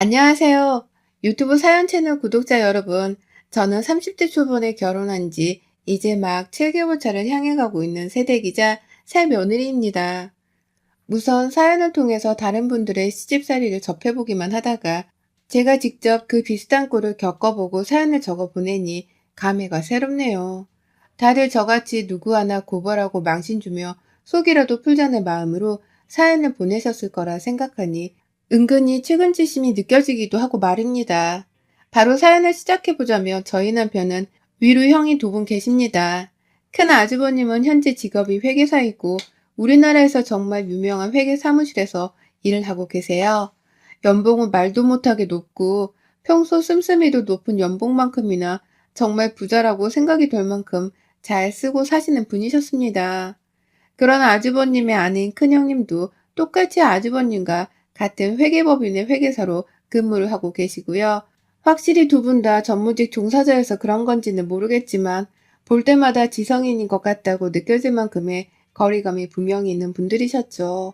안녕하세요. 유튜브 사연 채널 구독자 여러분. 저는 30대 초반에 결혼한 지 이제 막 7개월 차를 향해 가고 있는 새댁이자 새 며느리입니다. 우선 사연을 통해서 다른 분들의 시집살이를 접해보기만 하다가 제가 직접 그 비슷한 꼴을 겪어보고 사연을 적어 보내니 감회가 새롭네요. 다들 저같이 누구 하나 고발하고 망신 주며 속이라도 풀자는 마음으로 사연을 보내셨을 거라 생각하니 은근히 측은지심이 느껴지기도 하고 말입니다. 바로 사연을 시작해보자면 저희 남편은 위로 형이 두 분 계십니다. 큰 아주버님은 현재 직업이 회계사이고 우리나라에서 정말 유명한 회계 사무실에서 일을 하고 계세요. 연봉은 말도 못하게 높고 평소 씀씀이도 높은 연봉만큼이나 정말 부자라고 생각이 될 만큼 잘 쓰고 사시는 분이셨습니다. 그러나 아주버님의 아내인 큰형님도 똑같이 아주버님과 같은 회계법인의 회계사로 근무를 하고 계시고요. 확실히 두 분 다 전무직 종사자여서 그런 건지는 모르겠지만 볼 때마다 지성인인 것 같다고 느껴질 만큼의 거리감이 분명히 있는 분들이셨죠.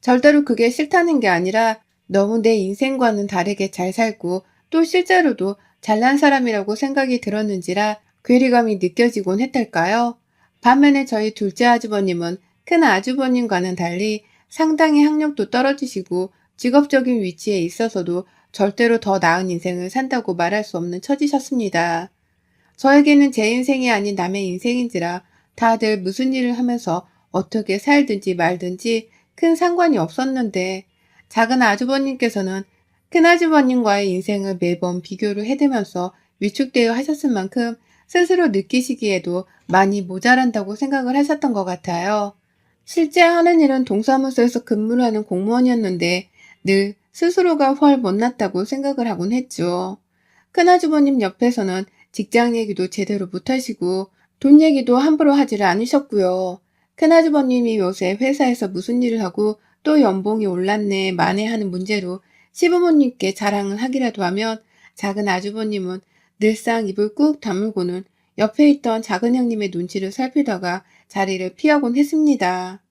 절대로 그게 싫다는 게 아니라 너무 내 인생과는 다르게 잘 살고 또 실제로도 잘난 사람이라고 생각이 들었는지라 괴리감이 느껴지곤 했달까요? 반면에 저희 둘째 아주버님은 큰 아주버님과는 달리 상당히 학력도 떨어지시고 직업적인 위치에 있어서도 절대로 더 나은 인생을 산다고 말할 수 없는 처지셨습니다. 저에게는 제 인생이 아닌 남의 인생인지라 다들 무슨 일을 하면서 어떻게 살든지 말든지 큰 상관이 없었는데 작은 아주버님께서는 큰 아주버님과의 인생을 매번 비교를 해대면서 위축되어 하셨을 만큼 스스로 느끼시기에도 많이 모자란다고 생각을 하셨던 것 같아요. 실제 하는 일은 동사무소에서 근무를 하는 공무원이었는데 늘 스스로가 훨 못났다고 생각을 하곤 했죠. 큰아주버님 옆에서는 직장 얘기도 제대로 못하시고 돈 얘기도 함부로 하지를 않으셨고요. 큰아주버님이 요새 회사에서 무슨 일을 하고 또 연봉이 올랐네 마네 하는 문제로 시부모님께 자랑을 하기라도 하면 작은 아주버님은 늘상 입을 꾹 다물고는 옆에 있던 작은 형님의 눈치를 살피다가 자리를 피하곤 했습니다.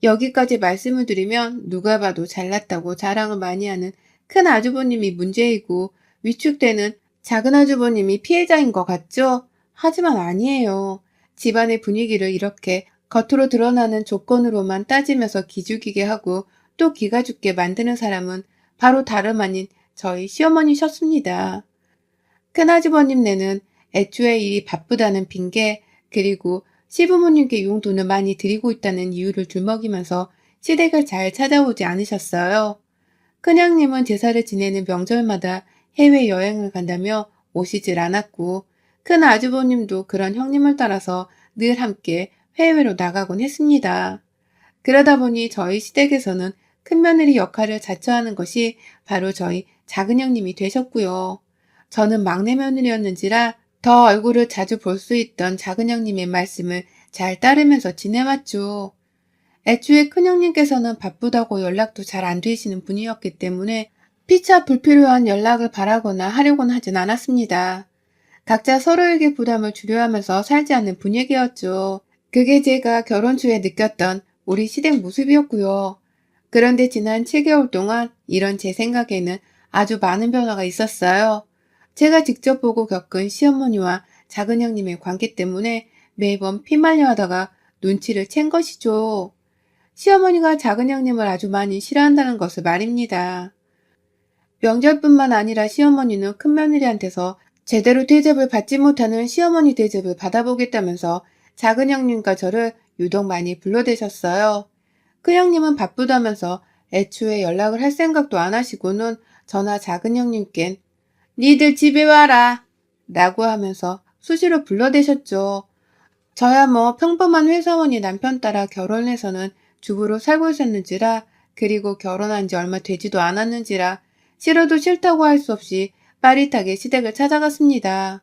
여기까지 말씀을 드리면 누가 봐도 잘났다고 자랑을 많이 하는 큰 아주버님이 문제이고 위축되는 작은 아주버님이 피해자인 것 같죠? 하지만 아니에요. 집안의 분위기를 이렇게 겉으로 드러나는 조건으로만 따지면서 기죽이게 하고 또 기가 죽게 만드는 사람은 바로 다름 아닌 저희 시어머니셨습니다. 큰아주버님네는 애초에 일이 바쁘다는 핑계 그리고 시부모님께 용돈을 많이 드리고 있다는 이유를 들먹이면서 시댁을 잘 찾아오지 않으셨어요. 큰형님은 제사를 지내는 명절마다 해외여행을 간다며 오시질 않았고 큰 아주버님도 그런 형님을 따라서 늘 함께 해외로 나가곤 했습니다. 그러다 보니 저희 시댁에서는 큰며느리 역할을 자처하는 것이 바로 저희 작은 형님이 되셨고요. 저는 막내 며느리였는지라 더 얼굴을 자주 볼 수 있던 작은 형님의 말씀을 잘 따르면서 지내왔죠. 애초에 큰형님께서는 바쁘다고 연락도 잘 안 되시는 분이었기 때문에 피차 불필요한 연락을 바라거나 하려고는 하진 않았습니다. 각자 서로에게 부담을 주려 하면서 살지 않는 분위기였죠. 그게 제가 결혼 초에 느꼈던 우리 시댁 모습이었고요. 그런데 지난 7개월 동안 이런 제 생각에는 아주 많은 변화가 있었어요. 제가 직접 보고 겪은 시어머니와 작은 형님의 관계 때문에 매번 피말려 하다가 눈치를 챈 것이죠. 시어머니가 작은 형님을 아주 많이 싫어한다는 것을 말입니다. 명절뿐만 아니라 시어머니는 큰며느리한테서 제대로 대접을 받지 못하는 시어머니 대접을 받아보겠다면서 작은 형님과 저를 유독 많이 불러대셨어요. 큰 형님은 바쁘다면서 애초에 연락을 할 생각도 안 하시고는 저나 작은 형님껜 니들 집에 와라 라고 하면서 수시로 불러대셨죠. 저야 뭐 평범한 회사원이 남편 따라 결혼해서는 주부로 살고 있었는지라 그리고 결혼한 지 얼마 되지도 않았는지라 싫어도 싫다고 할 수 없이 빠릿하게 시댁을 찾아갔습니다.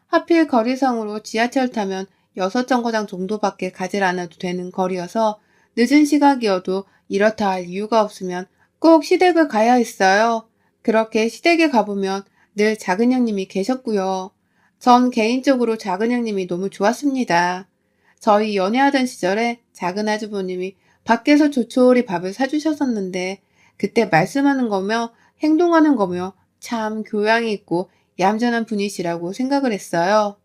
하필 거리상으로 지하철 타면 6정거장 정도밖에 가질 않아도 되는 거리여서 늦은 시각이어도 이렇다 할 이유가 없으면 꼭 시댁을 가야 했어요. 그렇게 시댁에 가보면 늘 작은 형님이 계셨고요. 전 개인적으로 작은 형님이 너무 좋았습니다. 저희 연애하던 시절에 작은 아주버님이 밖에서 조촐히 밥을 사주셨었는데 그때 말씀하는 거며 행동하는 거며 참 교양이 있고 얌전한 분이시라고 생각을 했어요.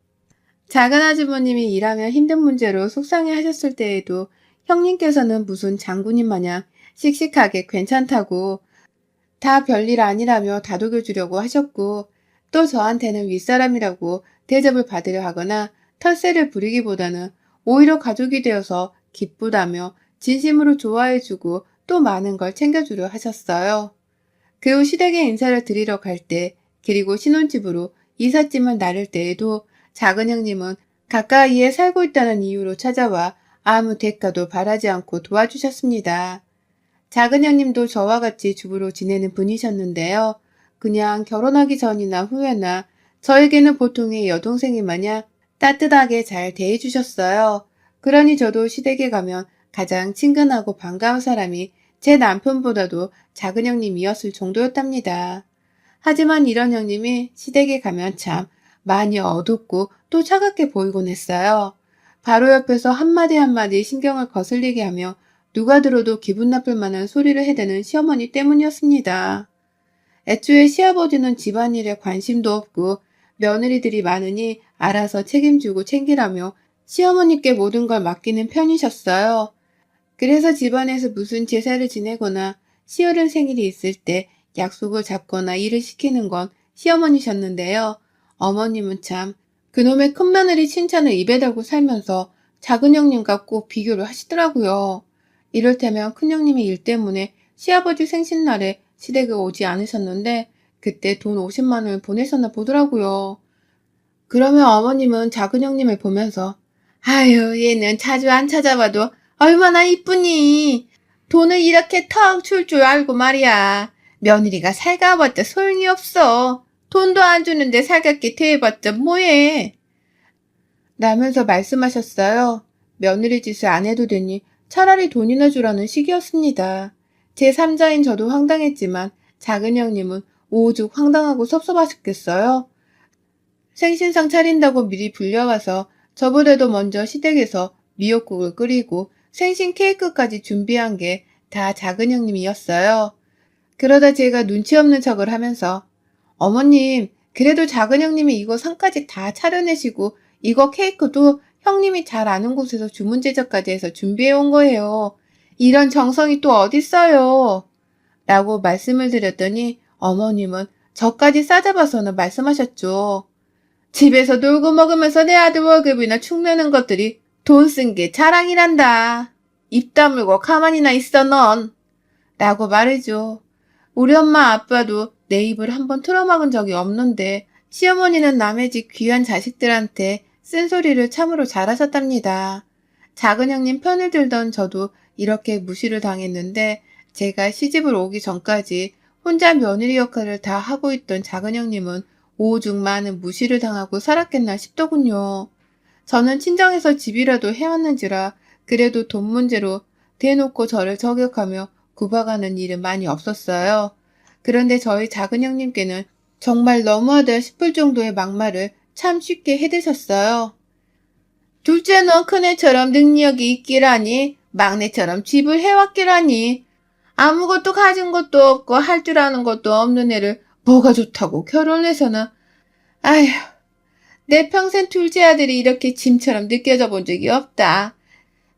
작은 아주버님이 일하며 힘든 문제로 속상해 하셨을 때에도 형님께서는 무슨 장군님 마냥 씩씩하게 괜찮다고 다 별일 아니라며 다독여주려고 하셨고 또 저한테는 윗사람이라고 대접을 받으려 하거나 텃세를 부리기보다는 오히려 가족이 되어서 기쁘다며 진심으로 좋아해주고 또 많은 걸 챙겨주려 하셨어요. 그 후 시댁에 인사를 드리러 갈 때, 그리고 신혼집으로 이삿짐을 나를 때에도 작은 형님은 가까이에 살고 있다는 이유로 찾아와 아무 대가도 바라지 않고 도와주셨습니다. 작은 형님도 저와 같이 주부로 지내는 분이셨는데요. 그냥 결혼하기 전이나 후에나 저에게는 보통의 여동생이 마냥 따뜻하게 잘 대해주셨어요. 그러니 저도 시댁에 가면 가장 친근하고 반가운 사람이 제 남편보다도 작은 형님이었을 정도였답니다. 하지만 이런 형님이 시댁에 가면 참 많이 어둡고 또 차갑게 보이곤 했어요. 바로 옆에서 한마디 한마디 신경을 거슬리게 하며 누가 들어도 기분 나쁠 만한 소리를 해대는 시어머니 때문이었습니다. 애초에 시아버지는 집안일에 관심도 없고 며느리들이 많으니 알아서 책임지고 챙기라며 시어머니께 모든 걸 맡기는 편이셨어요. 그래서 집안에서 무슨 제사를 지내거나 시어른 생일이 있을 때 약속을 잡거나 일을 시키는 건 시어머니셨는데요. 어머님은 참 그놈의 큰며느리 칭찬을 입에 달고 살면서 작은 형님과 꼭 비교를 하시더라고요. 이를테면 큰형님이 일 때문에 시아버지 생신날에 시댁에 오지 않으셨는데 그때 돈 50만 원을 보내셨나 보더라고요. 그러면 어머님은 작은 형님을 보면서 아유 얘는 자주 안 찾아봐도 얼마나 이쁘니. 돈을 이렇게 턱 줄 줄 알고 말이야. 며느리가 살가봤자 소용이 없어. 돈도 안 주는데 살갑게 대해봤자 뭐해. 라면서 말씀하셨어요. 며느리 짓을 안 해도 되니 차라리 돈이나 주라는 식이었습니다. 제 3자인 저도 황당했지만 작은 형님은 오죽 황당하고 섭섭하셨겠어요. 생신상 차린다고 미리 불려와서 저보다도 먼저 시댁에서 미역국을 끓이고 생신 케이크까지 준비한 게 다 작은 형님이었어요. 그러다 제가 눈치 없는 척을 하면서 어머님, 그래도 작은 형님이 이거 상까지 다 차려내시고 이거 케이크도 형님이 잘 아는 곳에서 주문 제작까지 해서 준비해 온 거예요. 이런 정성이 또 어딨어요. 라고 말씀을 드렸더니 어머님은 저까지 싸잡아서는 말씀하셨죠. 집에서 놀고 먹으면서 내 아들 월급이나 축내는 것들이 돈 쓴 게 자랑이란다. 입 다물고 가만히나 있어 넌. 라고 말이죠. 우리 엄마 아빠도 내 입을 한번 틀어막은 적이 없는데 시어머니는 남의 집 귀한 자식들한테 쓴소리를 참으로 잘하셨답니다. 작은 형님 편을 들던 저도 이렇게 무시를 당했는데 제가 시집을 오기 전까지 혼자 며느리 역할을 다 하고 있던 작은 형님은 오죽 많은 무시를 당하고 살았겠나 싶더군요. 저는 친정에서 집이라도 해왔는지라 그래도 돈 문제로 대놓고 저를 저격하며 구박하는 일은 많이 없었어요. 그런데 저희 작은 형님께는 정말 너무하다 싶을 정도의 막말을 참 쉽게 해대셨어요. 둘째는 큰애처럼 능력이 있기라니, 막내처럼 집을 해왔기라니, 아무것도 가진 것도 없고 할 줄 아는 것도 없는 애를 뭐가 좋다고 결혼해서는, 아휴, 내 평생 둘째 아들이 이렇게 짐처럼 느껴져 본 적이 없다.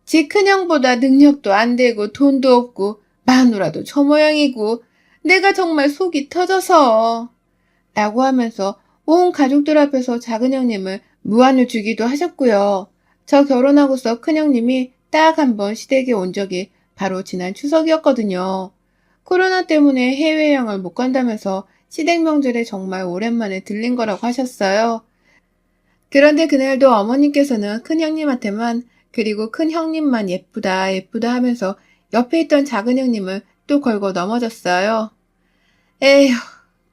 지 큰형보다 능력도 안 되고 돈도 없고 마누라도 저 모양이고 내가 정말 속이 터져서 라고 하면서 온 가족들 앞에서 작은 형님을 무안을 주기도 하셨고요. 저 결혼하고서 큰형님이 딱 한 번 시댁에 온 적이 바로 지난 추석이었거든요. 코로나 때문에 해외여행을 못 간다면서 시댁 명절에 정말 오랜만에 들린 거라고 하셨어요. 그런데 그날도 어머님께서는 큰형님한테만 그리고 큰형님만 예쁘다 예쁘다 하면서 옆에 있던 작은 형님을 또 걸고 넘어졌어요. 에휴,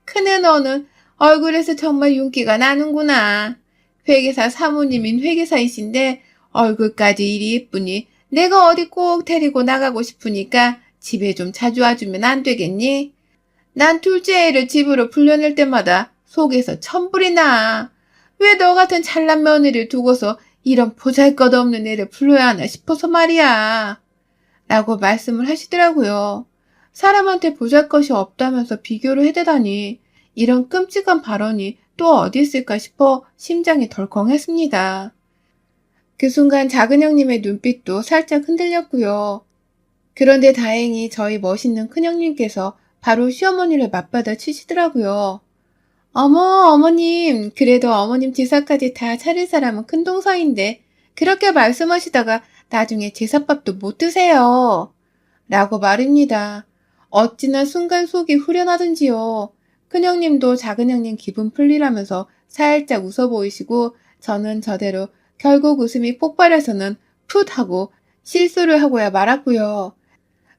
큰애 너는 얼굴에서 정말 윤기가 나는구나. 회계사 사모님인 회계사이신데 얼굴까지 이리 예쁘니 내가 어디 꼭 데리고 나가고 싶으니까 집에 좀 자주 와주면 안 되겠니? 난 둘째 애를 집으로 불려낼 때마다 속에서 천불이 나. 왜 너 같은 잘난 며느리를 두고서 이런 보잘것없는 애를 불러야 하나 싶어서 말이야. 라고 말씀을 하시더라고요. 사람한테 보잘것이 없다면서 비교를 해대다니 이런 끔찍한 발언이 또 어디 있을까 싶어 심장이 덜컹했습니다. 그 순간 작은 형님의 눈빛도 살짝 흔들렸고요. 그런데 다행히 저희 멋있는 큰형님께서 바로 시어머니를 맞받아 치시더라고요. 어머, 어머님, 그래도 어머님 제사까지 다 차릴 사람은 큰동서인데 그렇게 말씀하시다가 나중에 제사밥도 못 드세요. 라고 말입니다. 어찌나 순간 속이 후련하든지요. 큰형님도 작은형님 기분 풀리라면서 살짝 웃어 보이시고 저는 저대로 결국 웃음이 폭발해서는 풋 하고 실수를 하고야 말았고요.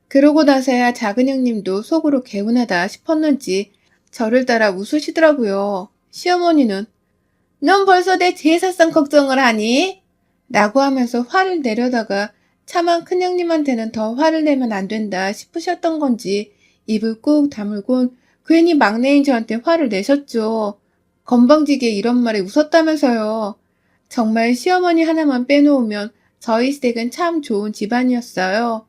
그러고 나서야 작은형님도 속으로 개운하다 싶었는지 저를 따라 웃으시더라고요. 시어머니는 넌 벌써 내 제사상 걱정을 하니? 라고 하면서 화를 내려다가 차마 큰형님한테는 더 화를 내면 안 된다 싶으셨던 건지 입을 꾹 다물곤 괜히 막내인 저한테 화를 내셨죠. 건방지게 이런 말에 웃었다면서요. 정말 시어머니 하나만 빼놓으면 저희 시댁은 참 좋은 집안이었어요.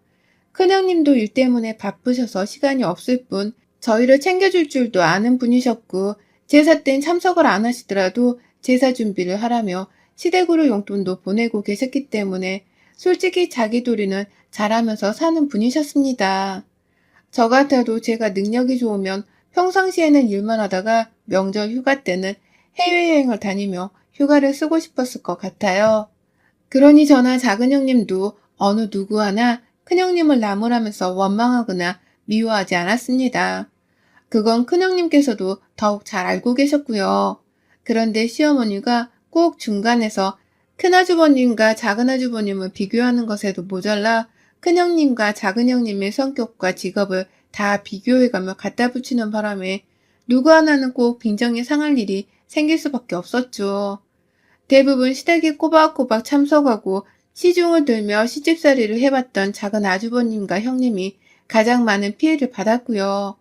큰형님도 일 때문에 바쁘셔서 시간이 없을 뿐 저희를 챙겨줄 줄도 아는 분이셨고 제사 땐 참석을 안 하시더라도 제사 준비를 하라며 시댁으로 용돈도 보내고 계셨기 때문에 솔직히 자기 도리는 잘하면서 사는 분이셨습니다. 저 같아도 제가 능력이 좋으면 평상시에는 일만 하다가 명절 휴가 때는 해외여행을 다니며 휴가를 쓰고 싶었을 것 같아요. 그러니 저나 작은 형님도 어느 누구 하나 큰형님을 나무라면서 원망하거나 미워하지 않았습니다. 그건 큰형님께서도 더욱 잘 알고 계셨고요. 그런데 시어머니가 꼭 중간에서 큰아주버님과 작은아주버님을 비교하는 것에도 모자라 큰형님과 작은형님의 성격과 직업을 다 비교해가며 갖다 붙이는 바람에 누구 하나는 꼭 빈정이 상할 일이 생길 수밖에 없었죠. 대부분 시댁에 꼬박꼬박 참석하고 시중을 들며 시집살이를 해봤던 작은 아주버님과 형님이 가장 많은 피해를 받았고요.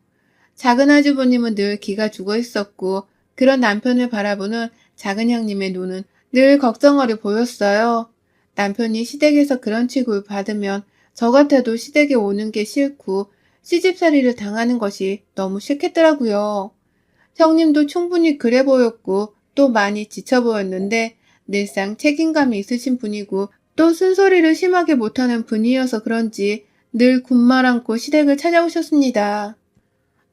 작은 아주버님은 늘 기가 죽어 있었고 그런 남편을 바라보는 작은 형님의 눈은 늘 걱정어려 보였어요. 남편이 시댁에서 그런 취급을 받으면 저 같아도 시댁에 오는 게 싫고 시집살이를 당하는 것이 너무 싫겠더라고요. 형님도 충분히 그래 보였고 또 많이 지쳐 보였는데 늘상 책임감이 있으신 분이고 또 쓴소리를 심하게 못하는 분이어서 그런지 늘 군말 않고 시댁을 찾아오셨습니다.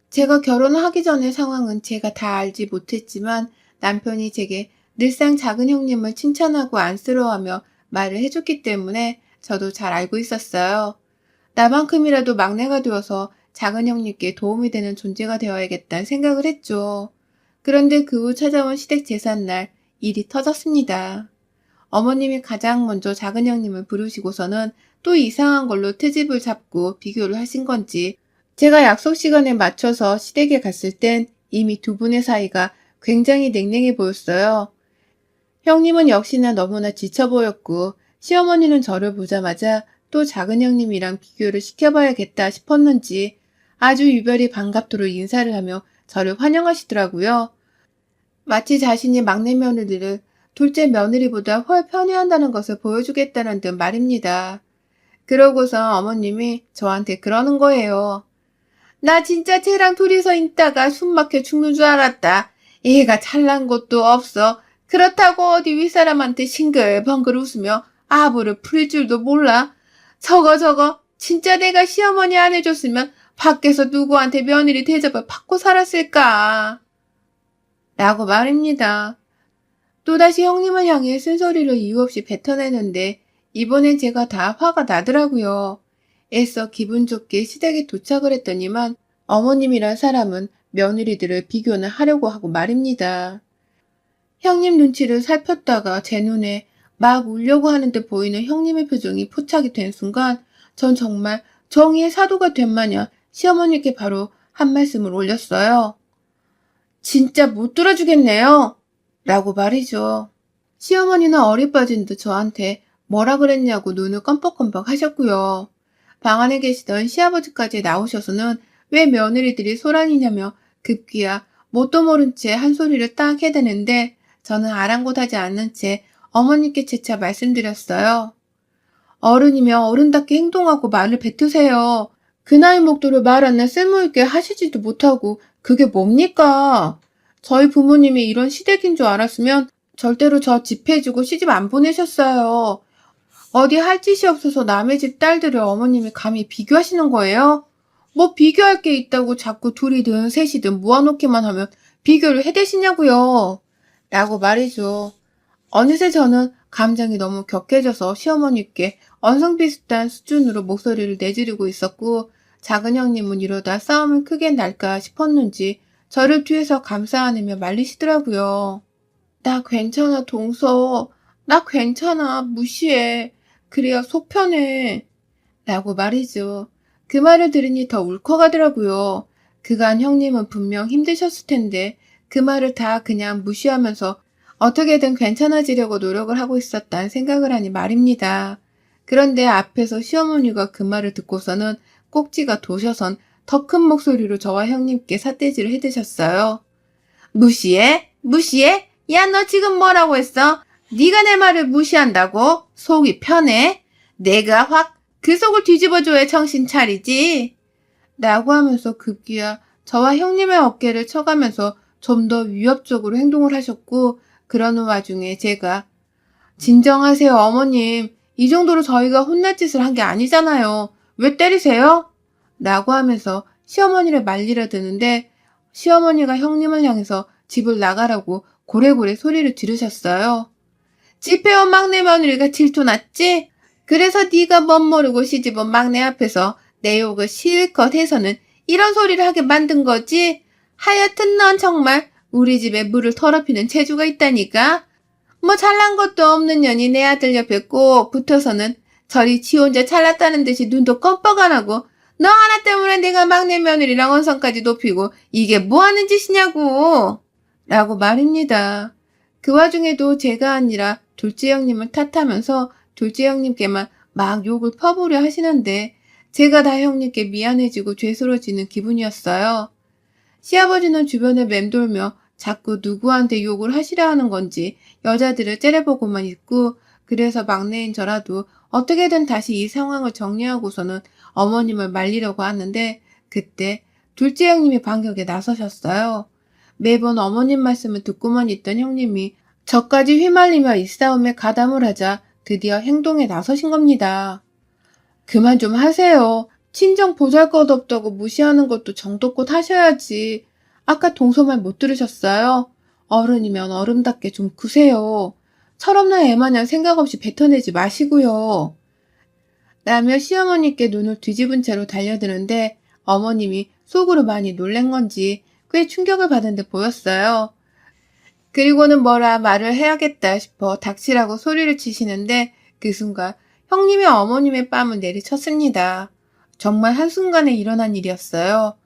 제가 결혼하기 전의 상황은 제가 다 알지 못했지만 남편이 제게 늘상 작은 형님을 칭찬하고 안쓰러워하며 말을 해줬기 때문에 저도 잘 알고 있었어요. 나만큼이라도 막내가 되어서 작은 형님께 도움이 되는 존재가 되어야겠다는 생각을 했죠. 그런데 그 후 찾아온 시댁 제삿날 일이 터졌습니다. 어머님이 가장 먼저 작은 형님을 부르시고서는 또 이상한 걸로 트집을 잡고 비교를 하신 건지 제가 약속 시간에 맞춰서 시댁에 갔을 땐 이미 두 분의 사이가 굉장히 냉랭해 보였어요. 형님은 역시나 너무나 지쳐 보였고 시어머니는 저를 보자마자 또 작은 형님이랑 비교를 시켜봐야겠다 싶었는지 아주 유별이 반갑도록 인사를 하며 저를 환영하시더라고요. 마치 자신이 막내 며느리를 둘째 며느리보다 훨 편애한다는 것을 보여주겠다는 듯 말입니다. 그러고서 어머님이 저한테 그러는 거예요. 나 진짜 쟤랑 둘이서 있다가 숨 막혀 죽는 줄 알았다. 얘가 잘난 것도 없어. 그렇다고 어디 윗사람한테 싱글벙글 웃으며 아부를 부릴 줄도 몰라. 저거 진짜 내가 시어머니 안 해줬으면 밖에서 누구한테 며느리 대접을 받고 살았을까. 라고 말입니다. 또다시 형님을 향해 쓴소리를 이유 없이 뱉어내는데 이번엔 제가 다 화가 나더라고요. 애써 기분 좋게 시댁에 도착을 했더니만 어머님이란 사람은 며느리들을 비교는 하려고 하고 말입니다. 형님 눈치를 살폈다가 제 눈에 막 울려고 하는 듯 보이는 형님의 표정이 포착이 된 순간 전 정말 정의의 사도가 된 마냥 시어머니께 바로 한 말씀을 올렸어요. 진짜 못 들어주겠네요. 라고 말이죠. 시어머니는 어리 빠진 듯 저한테 뭐라 그랬냐고 눈을 껌뻑껌뻑 하셨고요. 방 안에 계시던 시아버지까지 나오셔서는 왜 며느리들이 소란이냐며 급기야 뭣도 모른 채 한 소리를 딱 해대는데 저는 아랑곳하지 않는 채 어머니께 재차 말씀드렸어요. 어른이며 어른답게 행동하고 말을 뱉으세요. 그 나이 먹도록 말 안나 쓸모있게 하시지도 못하고 그게 뭡니까? 저희 부모님이 이런 시댁인 줄 알았으면 절대로 저 집해주고 시집 안 보내셨어요. 어디 할 짓이 없어서 남의 집 딸들을 어머님이 감히 비교하시는 거예요? 뭐 비교할 게 있다고 자꾸 둘이든 셋이든 모아놓기만 하면 비교를 해대시냐고요. 라고 말이죠. 어느새 저는 감정이 너무 격해져서 시어머니께 언성 비슷한 수준으로 목소리를 내지르고 있었고, 작은 형님은 이러다 싸움을 크게 날까 싶었는지 저를 뒤에서 감싸 안으며 말리시더라고요. 나 괜찮아, 동서. 나 괜찮아, 무시해. 그래야 속 편해. 라고 말이죠. 그 말을 들으니 더 울컥하더라고요. 그간 형님은 분명 힘드셨을 텐데 그 말을 다 그냥 무시하면서 어떻게든 괜찮아지려고 노력을 하고 있었다는 생각을 하니 말입니다. 그런데 앞에서 시어머니가 그 말을 듣고서는 꼭지가 도셔선 더 큰 목소리로 저와 형님께 삿대질을 해대셨어요. 무시해? 무시해? 야, 너 지금 뭐라고 했어? 네가 내 말을 무시한다고? 속이 편해? 내가 확 그 속을 뒤집어줘야 정신 차리지? 라고 하면서 급기야 저와 형님의 어깨를 쳐가면서 좀 더 위협적으로 행동을 하셨고, 그러는 와중에 제가 진정하세요, 어머님. 이 정도로 저희가 혼날 짓을 한 게 아니잖아요. 왜 때리세요? 라고 하면서 시어머니를 말리려 드는데 시어머니가 형님을 향해서 집을 나가라고 고래고래 소리를 지르셨어요. 집해온 막내 며느리가 질투났지? 그래서 네가 멋모르고 시집온 막내 앞에서 내 욕을 실컷 해서는 이런 소리를 하게 만든 거지? 하여튼 넌 정말 우리 집에 물을 더럽히는 재주가 있다니까? 뭐 잘난 것도 없는 년이 내 아들 옆에 꼭 붙어서는 저리 지 혼자 잘났다는 듯이 눈도 껌뻑 안 하고 너 하나 때문에 내가 막내 며느리랑 언성까지 높이고 이게 뭐 하는 짓이냐고! 라고 말입니다. 그 와중에도 제가 아니라 둘째 형님을 탓하면서 둘째 형님께만 막 욕을 퍼부려 하시는데 제가 다 형님께 미안해지고 죄스러워지는 기분이었어요. 시아버지는 주변을 맴돌며 자꾸 누구한테 욕을 하시려 하는 건지 여자들을 째려보고만 있고, 그래서 막내인 저라도 어떻게든 다시 이 상황을 정리하고서는 어머님을 말리려고 하는데 그때 둘째 형님이 반격에 나서셨어요. 매번 어머님 말씀을 듣고만 있던 형님이 저까지 휘말리며 이 싸움에 가담을 하자 드디어 행동에 나서신 겁니다. 그만 좀 하세요. 친정 보잘것없다고 무시하는 것도 정도껏 하셔야지. 아까 동서말 못 들으셨어요? 어른이면 어른답게 좀 구세요. 철없는 애마냥 생각 없이 뱉어내지 마시고요. 라며 시어머니께 눈을 뒤집은 채로 달려드는데 어머님이 속으로 많이 놀란 건지 꽤 충격을 받은 듯 보였어요. 그리고는 뭐라 말을 해야겠다 싶어 닥치라고 소리를 치시는데 그 순간 형님이 어머님의 뺨을 내리쳤습니다. 정말 한순간에 일어난 일이었어요.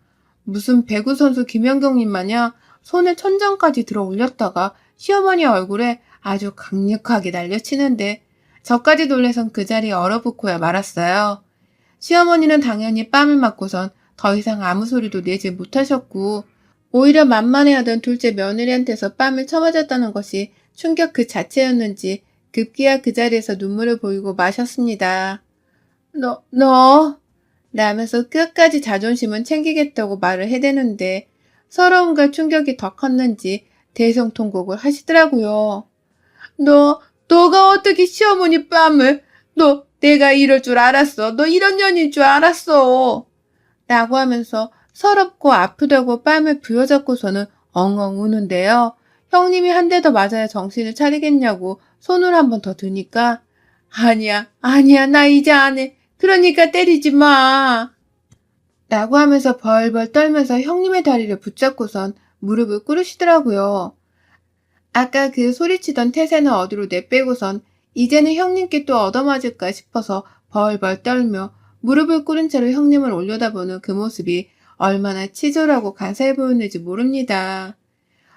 무슨 배구 선수 김연경님 마냥 손을 천장까지 들어 올렸다가 시어머니 얼굴에 아주 강력하게 날려치는데 저까지 놀래선 그 자리에 얼어붙고야 말았어요. 시어머니는 당연히 뺨을 맞고선 더 이상 아무 소리도 내지 못하셨고, 오히려 만만해하던 둘째 며느리한테서 뺨을 쳐맞았다는 것이 충격 그 자체였는지 급기야 그 자리에서 눈물을 보이고 마셨습니다. 너 라면서 끝까지 자존심은 챙기겠다고 말을 해대는데 서러움과 충격이 더 컸는지 대성통곡을 하시더라고요. 너가 어떻게 시어머니 뺨을, 내가 이럴 줄 알았어. 너 이런 년인 줄 알았어. 라고 하면서 서럽고 아프다고 뺨을 부여잡고서는 엉엉 우는데요. 형님이 한 대 더 맞아야 정신을 차리겠냐고 손을 한 번 더 드니까 아니야, 나 이제 안 해. 그러니까 때리지 마. 라고 하면서 벌벌 떨면서 형님의 다리를 붙잡고선 무릎을 꿇으시더라고요. 아까 그 소리치던 태세는 어디로 내빼고선 이제는 형님께 또 얻어맞을까 싶어서 벌벌 떨며 무릎을 꿇은 채로 형님을 올려다보는 그 모습이 얼마나 치졸하고 간사해 보였는지 모릅니다.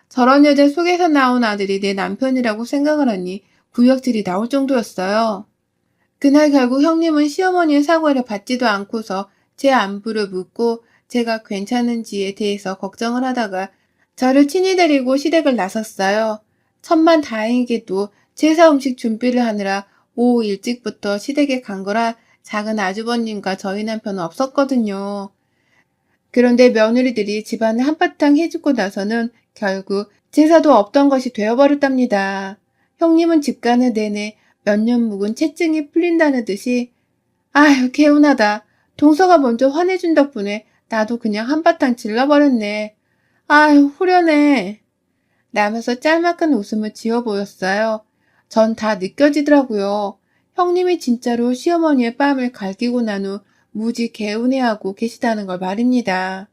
저런 여자 속에서 나온 아들이 내 남편이라고 생각을 하니 구역질이 나올 정도였어요. 그날 결국 형님은 시어머니의 사과를 받지도 않고서 제 안부를 묻고 제가 괜찮은지에 대해서 걱정을 하다가 저를 친히 데리고 시댁을 나섰어요. 천만다행히도 제사 음식 준비를 하느라 오후 일찍부터 시댁에 간 거라 작은 아주버님과 저희 남편은 없었거든요. 그런데 며느리들이 집안을 한바탕 해주고 나서는 결국 제사도 없던 것이 되어버렸답니다. 형님은 집 가는 내내 몇 년 묵은 채증이 풀린다는 듯이 아휴 개운하다. 동서가 먼저 화내준 덕분에 나도 그냥 한바탕 질러버렸네. 아휴 후련해. 라면서 짤막한 웃음을 지어 보였어요. 전 다 느껴지더라고요. 형님이 진짜로 시어머니의 뺨을 갈기고 난 후 무지 개운해하고 계시다는 걸 말입니다.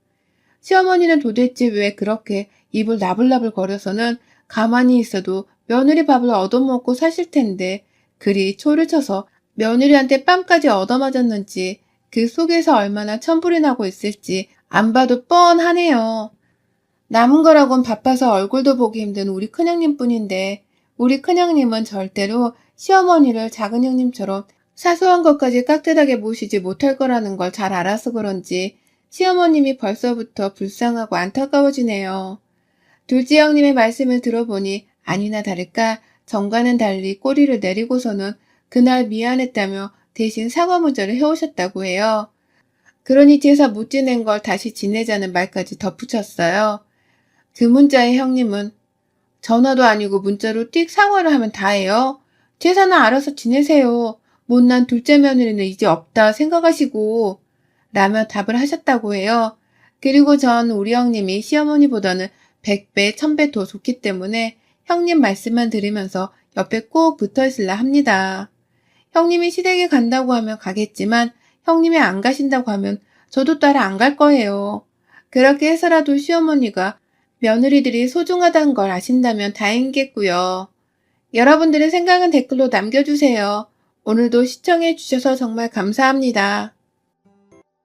시어머니는 도대체 왜 그렇게 입을 나불나불 거려서는 가만히 있어도 며느리 밥을 얻어먹고 사실 텐데 그리 초를 쳐서 며느리한테 뺨까지 얻어맞았는지 그 속에서 얼마나 천불이 나고 있을지 안 봐도 뻔하네요. 남은 거라곤 바빠서 얼굴도 보기 힘든 우리 큰형님 뿐인데 우리 큰형님은 절대로 시어머니를 작은 형님처럼 사소한 것까지 깍듯하게 모시지 못할 거라는 걸 잘 알아서 그런지 시어머님이 벌써부터 불쌍하고 안타까워지네요. 둘째 형님의 말씀을 들어보니 아니나 다를까 정과는 달리 꼬리를 내리고서는 그날 미안했다며 대신 사과 문자를 해오셨다고 해요. 그러니 제사 못 지낸 걸 다시 지내자는 말까지 덧붙였어요. 그 문자에 형님은 전화도 아니고 문자로 띡 사과를 하면 다예요. 제사는 알아서 지내세요. 못난 둘째 며느리는 이제 없다 생각하시고 라며 답을 하셨다고 해요. 그리고 전 우리 형님이 시어머니보다는 100배, 1000배 더 좋기 때문에 형님 말씀만 들으면서 옆에 꼭 붙어 있으려 합니다. 형님이 시댁에 간다고 하면 가겠지만 형님이 안 가신다고 하면 저도 따라 안 갈 거예요. 그렇게 해서라도 시어머니가 며느리들이 소중하다는 걸 아신다면 다행이겠고요. 여러분들의 생각은 댓글로 남겨주세요. 오늘도 시청해 주셔서 정말 감사합니다.